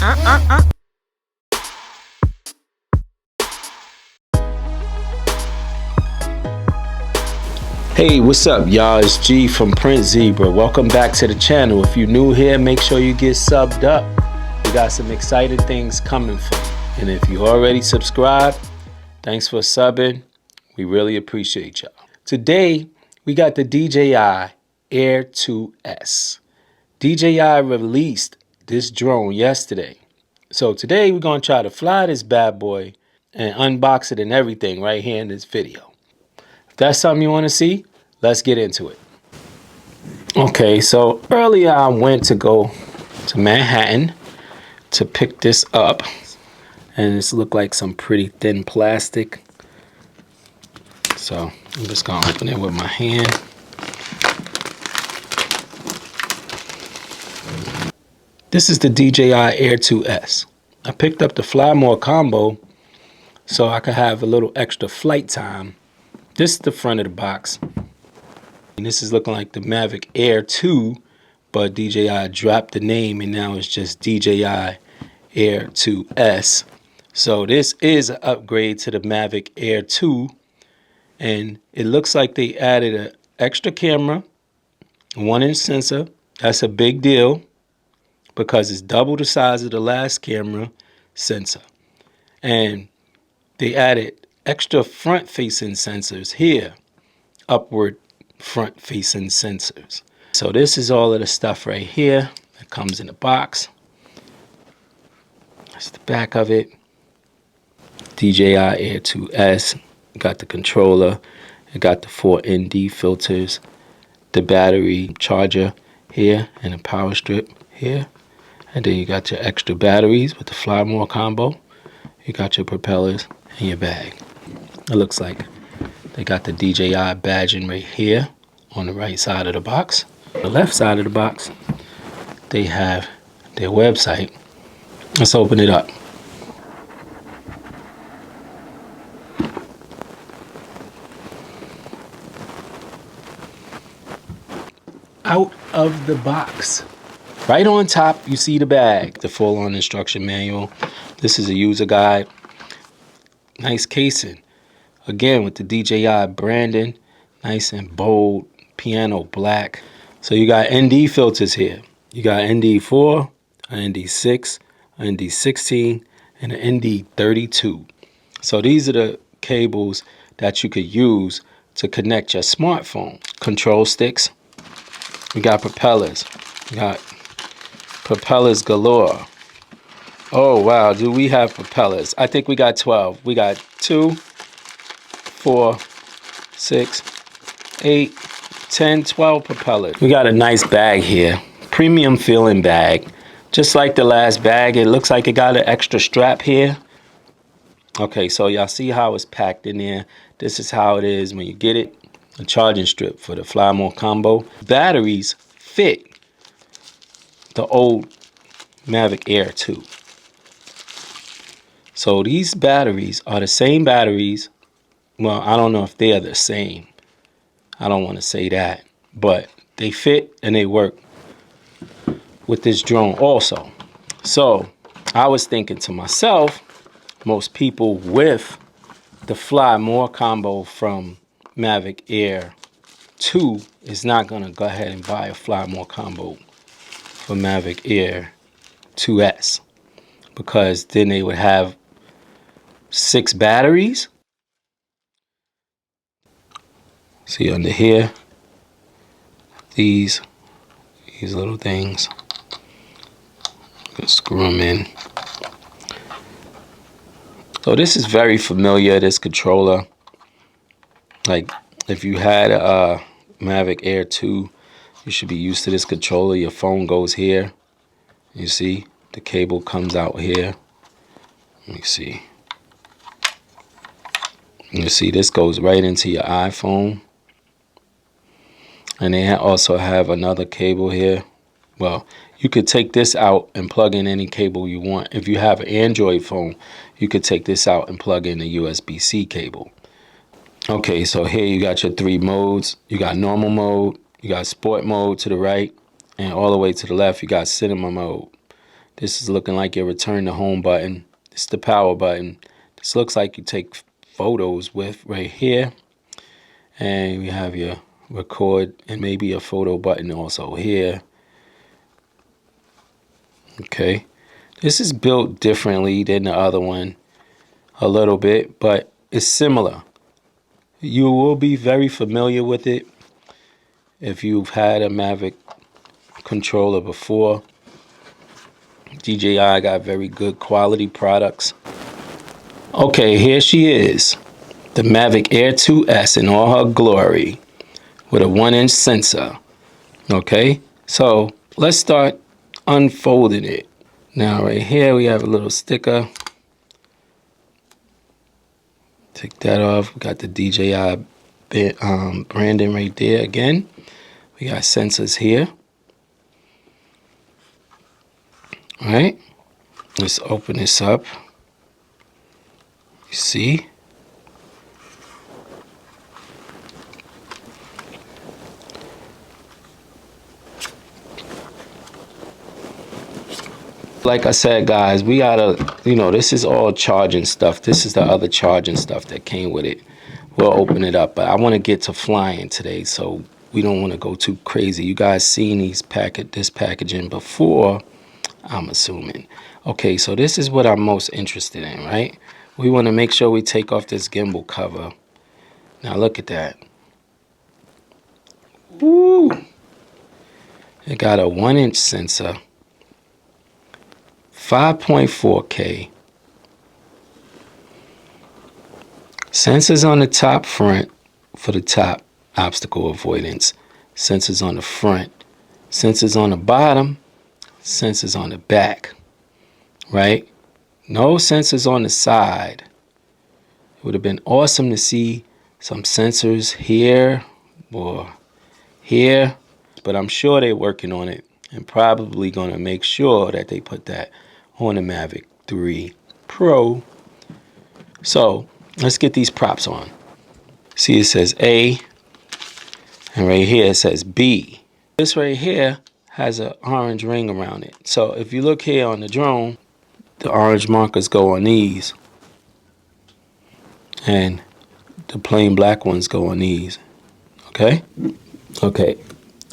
Hey, what's up, y'all? It's G from PrintZebra. Welcome back to the channel. If you're new here, make sure you get subbed up. We got some exciting things coming for you. And if you already subscribed, thanks for subbing. We really appreciate y'all. Today, we got the Dji Air 2S. Dji released this drone yesterday. So today, we're going to try to fly this bad boy and unbox it and everything right here in this video. If that's something you want to see, let's get into it. Okay, so earlier I went to go to Manhattan to pick this up. And this looked like some pretty thin plastic. So I'm just going to open it with my hand. This is the Dji Air 2S. I picked up the Fly More combo so I could have a little extra flight time. This is the front of the box. And this is looking like the Mavic Air 2, but DJI dropped the name and now it's just DJI Air 2S. So this is an upgrade to the Mavic Air 2. And it looks like they added an extra camera, 1-inch sensor. That's a big deal because it's double the size of the last camera sensor. And they added extra front-facing sensors here, upward front-facing sensors. So this is all of the stuff right here that comes in the box. That's the back of it. DJI Air 2S. Got the controller. It got the 4 ND filters, the battery charger here, and a power strip here. And then you got your extra batteries with the Fly More combo. You got your propellers and your bag. It looks like they got the DJI badging right here on the right side of the box. The left side of the box, they have their website. Let's open it up. Out of the box. Right on top, you see the bag, the full-on instruction manual. This is a user guide. Nice casing. Again, with the DJI branding, nice and bold, piano black. So you got ND filters here. You got ND4, an ND6, an ND16, and an ND32. So these are the cables that you could use to connect your smartphone. Control sticks. We got propellers. We got propellers galore. Oh, wow. Do we have propellers? I think we got 12. We got 2, 4, 6, 8, 10, 12 propellers. We got a nice bag here. Premium feeling bag. Just like the last bag, it looks like it got an extra strap here. Okay, so y'all see how it's packed in there. This is how it is when you get it. A charging strip for the Fly More combo. Batteries fit the old Mavic Air 2. So these batteries are the same batteries. Well, I don't know if they are the same. I don't want to say that. But they fit and they work with this drone also. So I was thinking to myself, most people with the Fly More combo from Mavic Air 2 is not going to go ahead and buy a Fly More combo for Mavic Air 2S. Because then they would have 6 batteries. See under here, these little things. Just screw them in. So this is very familiar, this controller. Like if you had a Mavic Air 2, you should be used to this controller. Your phone goes here. You see, the cable comes out here. Let me see. You see, this goes right into your iPhone. And they also have another cable here. Well, you could take this out and plug in any cable you want. If you have an Android phone, you could take this out and plug in a USB-C cable. Okay, so here you got your 3 modes. You got normal mode, you got sport mode to the right, and all the way to the left, you got cinema mode. This is looking like your return to home button. This is the power button. This looks like you take photos with right here. And we have your record and maybe a photo button also here. Okay. This is built differently than the other one a little bit, but it's similar. You will be very familiar with it if you've had a Mavic controller before. DJI got very good quality products. Okay, here she is. The Mavic Air 2S in all her glory with a 1-inch sensor. Okay, so let's start unfolding it. Now right here we have a little sticker. Take that off. We got the DJI branding right there again. We got sensors here. All right, let's open this up. You see? Like I said, guys, we gotta, this is all charging stuff. This is the other charging stuff that came with it. We'll open it up, but I want to get to flying today, so we don't want to go too crazy. You guys seen this packaging before, I'm assuming. Okay, so this is what I'm most interested in, right? We want to make sure we take off this gimbal cover. Now look at that. Woo! It got a 1-inch sensor. 5.4K. Sensors on the top front for the top obstacle avoidance. Sensors on the front. Sensors on the bottom. Sensors on the back. Right? No sensors on the side. It would have been awesome to see some sensors here or here, but I'm sure they're working on it and probably going to make sure that they put that on the Mavic 3 Pro. So let's get these props on. See, it says A, and right here it says B. This right here has an orange ring around it. So if you look here on the drone, the orange markers go on these, and the plain black ones go on these. Okay? Okay,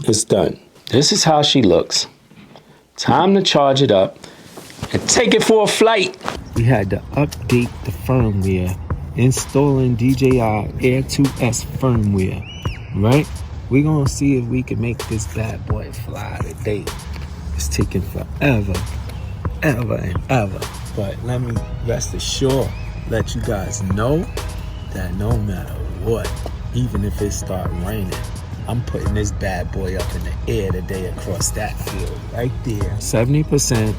it's done. This is how she looks. Time to charge it up and take it for a flight. We had to update the firmware, installing DJI Air 2S firmware, right? We're gonna see if we can make this bad boy fly today. It's taking forever, ever and ever. But let me rest assured, let you guys know that no matter what, even if it start raining, I'm putting this bad boy up in the air today across that field right there. 70%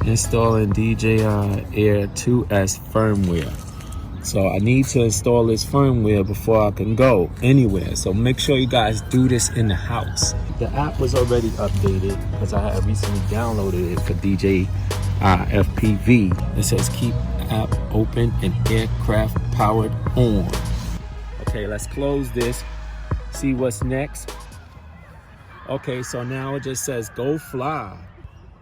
installing DJI Air 2S firmware. So I need to install this firmware before I can go anywhere. So make sure you guys do this in the house. The app was already updated because I had recently downloaded it for DJI FPV. It says keep app open and aircraft powered on. Okay, let's close this. See what's next. Okay, so now it just says go fly,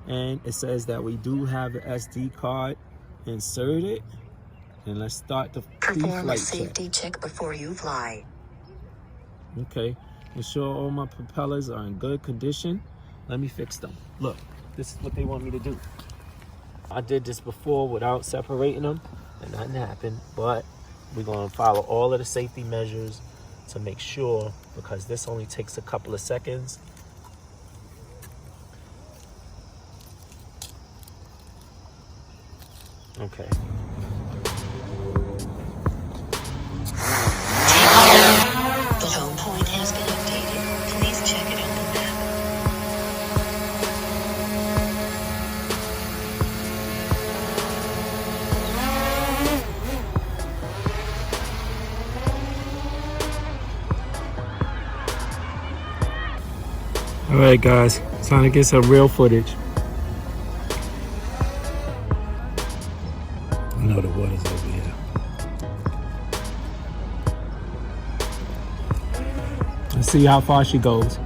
and it says that we do have the SD card inserted, and let's start the perform a safety check before you fly. Okay, ensure all my propellers are in good condition. Let me fix them. Look, this is what they want me to do. I did this before without separating them and nothing happened, but we're going to follow all of the safety measures to make sure, because this only takes a couple of seconds. Okay. The home point has been updated. Please check it on the map. All right, guys, time to get some real footage. I know the water's over here. Let's see how far she goes.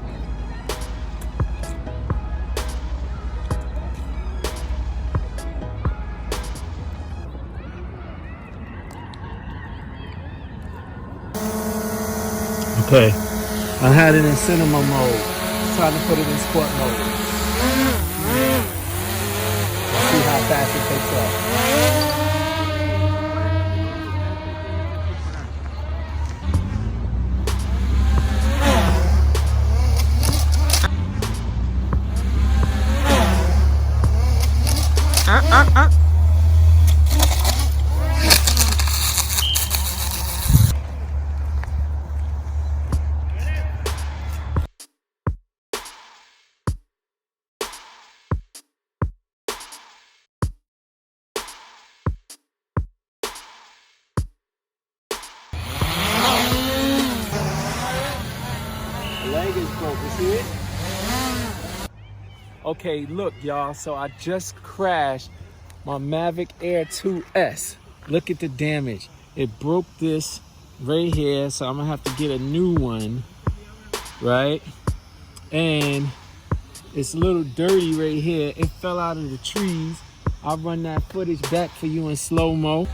Okay. I had it in cinema mode. Trying to put it in sport mode. See how fast it takes off. The leg is broke. You see it? Okay, look, y'all. So I just crashed my Mavic Air 2S. Look at the damage. It broke this right here, so I'm gonna have to get a new one, right? And it's a little dirty right here. It fell out of the trees. I'll run that footage back for you in slow-mo.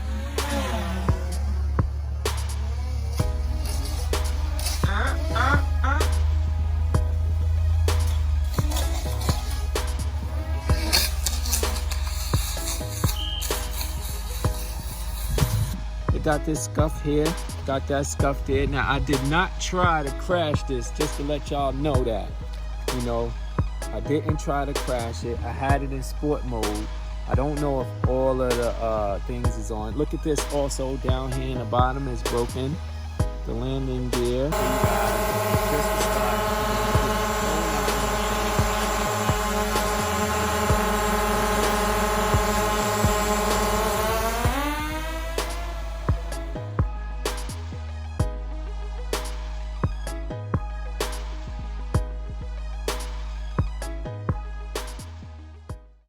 It got this scuff here, got that scuff there. Now, I did not try to crash this, just to let y'all know that. You know, I didn't try to crash it. I had it in sport mode. I don't know if all of the things is on. Look at this also down here in the bottom is broken. The landing gear.